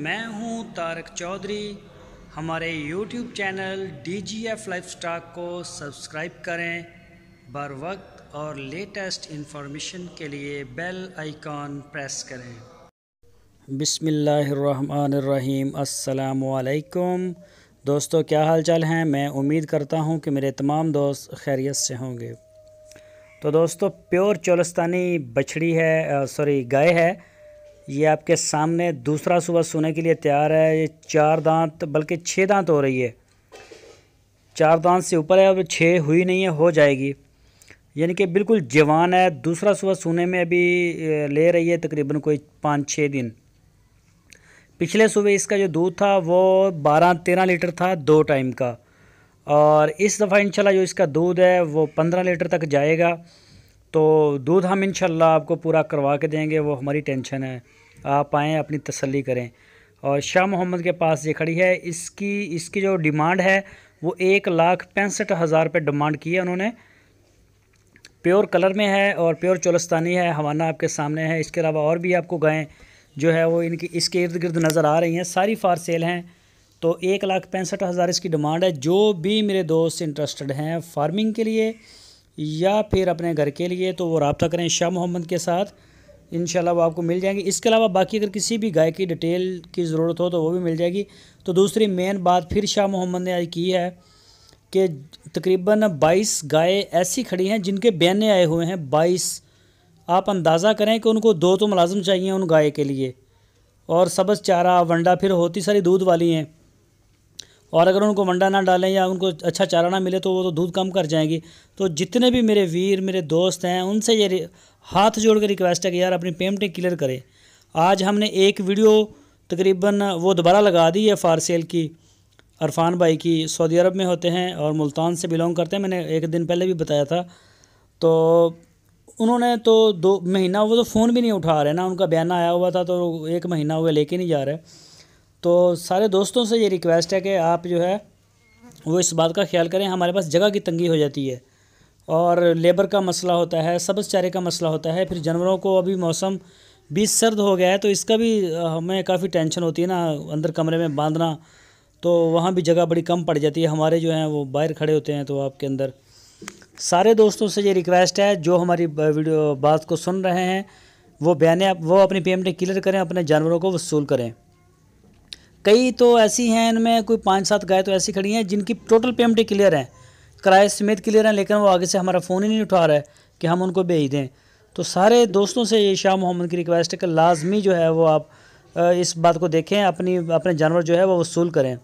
मैं हूं तारक चौधरी। हमारे YouTube चैनल DGF लाइफस्टॉक को सब्सक्राइब करें। बर वक्त और लेटेस्ट इंफॉर्मेशन के लिए बेल आइकॉन प्रेस करें। बिस्मिल्लाहिर्रहमानिर्रहीम। अस्सलामुअलैकुम दोस्तों, क्या हाल चाल हैं। मैं उम्मीद करता हूं कि मेरे तमाम दोस्त खैरियत से होंगे। तो दोस्तों, प्योर चोलस्तानी बछड़ी है, गाय है। ये आपके सामने दूसरा सुबह सोने के लिए तैयार है। ये 4 दांत बल्कि 6 दांत हो रही है। 4 दांत से ऊपर है, अब 6 हुई नहीं है, हो जाएगी। यानी कि बिल्कुल जवान है। दूसरा सुबह सोने में अभी ले रही है तकरीबन कोई 5-6 दिन। पिछले सुबह इसका जो दूध था वो 12-13 लीटर था 2 टाइम का, और इस दफ़ा इंशाल्लाह जो इसका दूध है वो 15 लीटर तक जाएगा। तो दूध हम इंशाल्लाह आपको पूरा करवा के देंगे, वो हमारी टेंशन है। आप आएँ, अपनी तसल्ली करें। और शाह मोहम्मद के पास ये खड़ी है। इसकी जो डिमांड है वो 1,65,000 रुपये डिमांड की है उन्होंने। प्योर कलर में है और प्योर चोलस्तानी है। हवाना आपके सामने है। इसके अलावा और भी आपको गायें जो है वो इसके इर्द गिर्द नज़र आ रही हैं, सारी फार सेल हैं। तो 1,65,000 इसकी डिमांड है। जो भी मेरे दोस्त इंटरेस्टेड हैं फार्मिंग के लिए या फिर अपने घर के लिए, तो वो रब्ता करें शाह मोहम्मद के साथ। इंशाल्लाह वो आपको मिल जाएंगी। इसके अलावा बाकी अगर किसी भी गाय की डिटेल की ज़रूरत हो तो वो भी मिल जाएगी। तो दूसरी मेन बात फिर शाह मोहम्मद ने आज की है कि तकरीबन 22 गाय ऐसी खड़ी हैं जिनके बयाने आए हुए हैं 22। आप अंदाज़ा करें कि उनको 2 तो मुलाजिम चाहिए उन गाय के लिए, और सब्ज़ चारा वंडा फिर होती सारी दूध वाली हैं। और अगर उनको वंडा ना डालें या उनको अच्छा चारा ना मिले तो वो तो दूध कम कर जाएंगी। तो जितने भी मेरे वीर मेरे दोस्त हैं उनसे ये हाथ जोड़ के रिक्वेस्ट है कि यार अपनी पेमेंटें क्लियर करें। आज हमने एक वीडियो तकरीबन वो दोबारा लगा दी है फार सेल की, अरफान भाई की। सऊदी अरब में होते हैं और मुल्तान से बिलोंग करते हैं। मैंने एक दिन पहले भी बताया था। तो उन्होंने तो 2 महीना वो तो फ़ोन भी नहीं उठा रहे ना, उनका बयाना आया हुआ था तो 1 महीना हुआ लेके नहीं जा रहे। तो सारे दोस्तों से ये रिक्वेस्ट है कि आप जो है वो इस बात का ख्याल करें। हमारे पास जगह की तंगी हो जाती है और लेबर का मसला होता है, सब्ज़ चारे का मसला होता है। फिर जानवरों को अभी मौसम भी सर्द हो गया है तो इसका भी हमें काफ़ी टेंशन होती है ना, अंदर कमरे में बांधना। तो वहाँ भी जगह बड़ी कम पड़ जाती है। हमारे जो हैं वो बाहर खड़े होते हैं। तो आपके अंदर सारे दोस्तों से ये रिक्वेस्ट है जो हमारी वीडियो बात को सुन रहे हैं वो अपनी पेमेंट क्लियर करें, अपने जानवरों को वसूल करें। कई तो ऐसी हैं, इनमें कोई 5-7 गाय तो ऐसी खड़ी हैं जिनकी टोटल पेमेंटें क्लियर हैं, किराए समेत क्लियर हैं, लेकिन वो आगे से हमारा फ़ोन ही नहीं उठा रहा है कि हम उनको भेज दें। तो सारे दोस्तों से ये शाह मोहम्मद की रिक्वेस्ट है कि लाजमी जो है वो आप इस बात को देखें, अपने जानवर जो है वो वसूल करें।